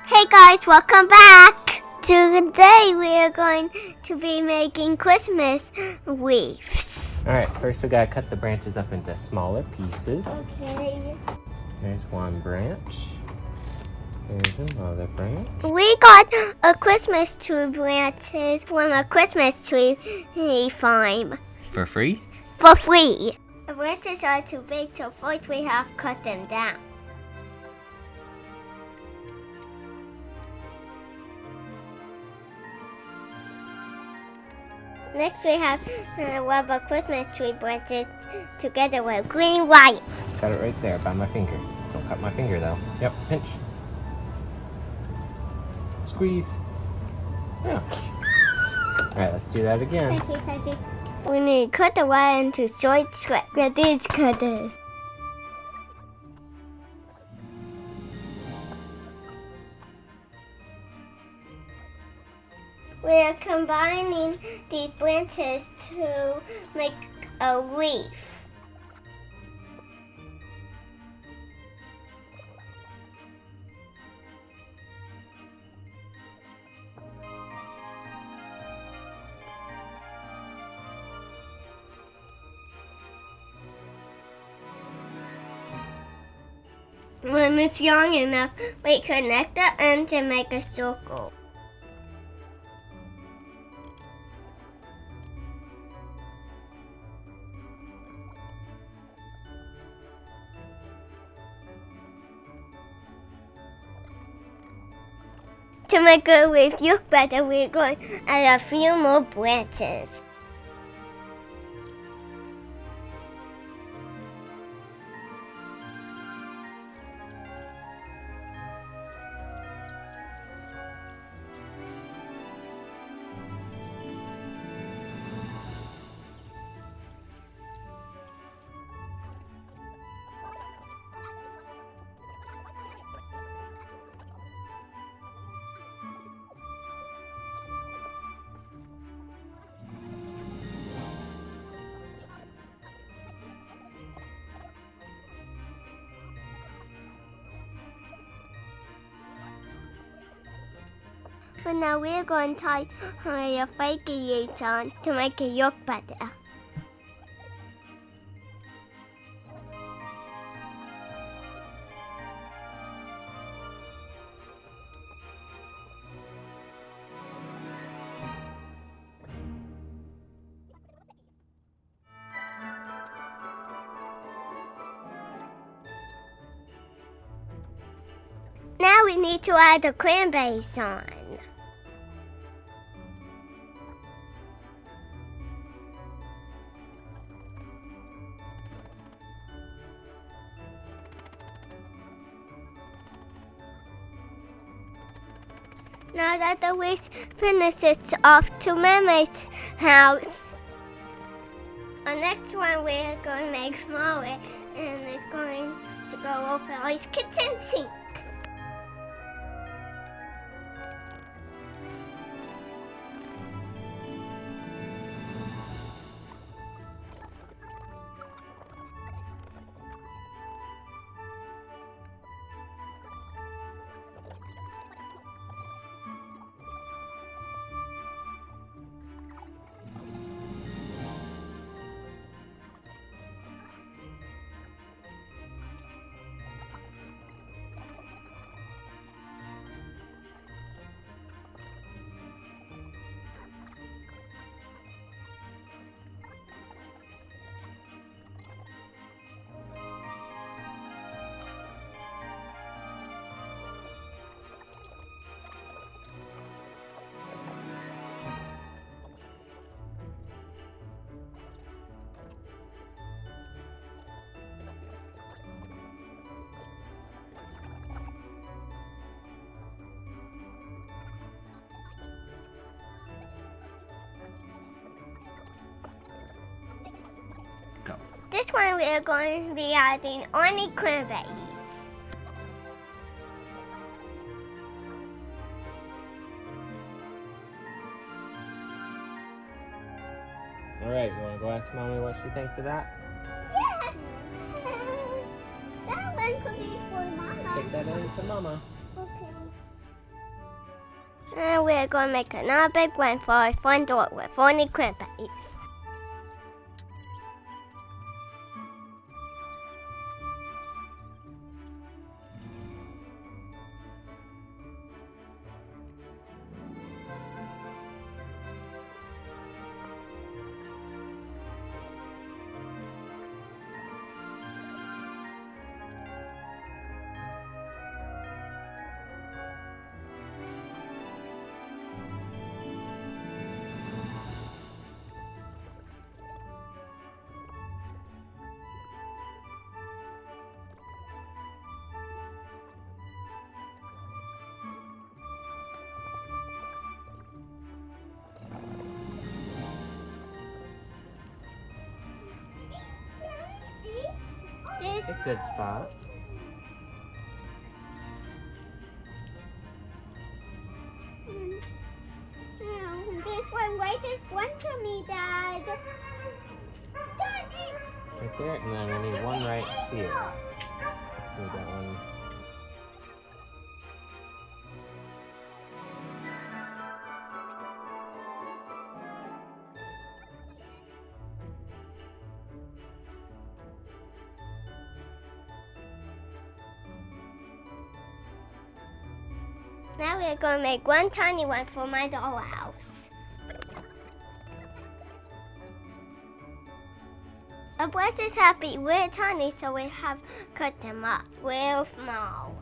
Hey guys, welcome back! Today we are going to be making Christmas wreaths. Alright, first we gotta cut the branches up into smaller pieces. Okay. There's one branch. There's another branch. We got a Christmas tree branches from a Christmas tree farm. For free? For free. The branches are too big, so first we have to cut them down. Next we have rubber Christmas tree branches together with green wire. Got it right there by my finger. Don't cut my finger though. Yep, pinch. Squeeze. Yeah. Alright, let's do that again. We need to cut the wire into short strips with these cutters. We are combining these branches to make a wreath. When it's long enough, we connect the ends and make a circle. To make a wreath look better, we're going to add a few more branches. But now we're going to tie a fake leaves on to make it look better. Now we need to add the cranberries on. Now that the wreath finishes, off to Mama's house. The next one we're going to make smaller, and it's going to go over his kitchen sink. Go. This one we are going to be adding only cranberries. Alright, you wanna go ask Mommy what she thinks of that? Yes! That one could be for Mama. Take that in to Mama. Okay. And we're going to make another big one for our front door with only cranberries. It's a good spot. This one right in front of me, Dad. Right there, and then we need one right here. Let's move that one. Now we're going to make one tiny one for my dollhouse. Our blessed happy, we're tiny, so we have cut them up real small.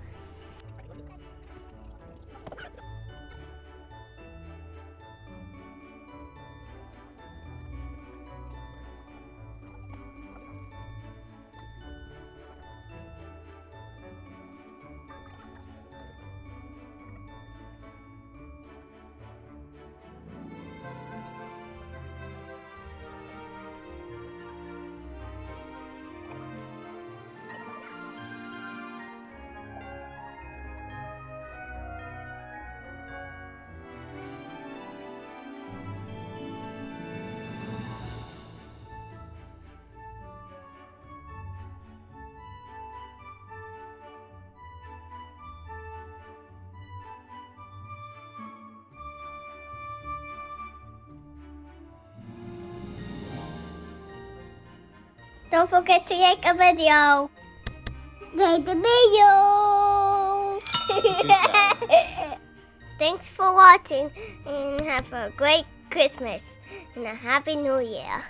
Don't forget to like a video. Like the video. Thanks for watching and have a great Christmas and a Happy New Year.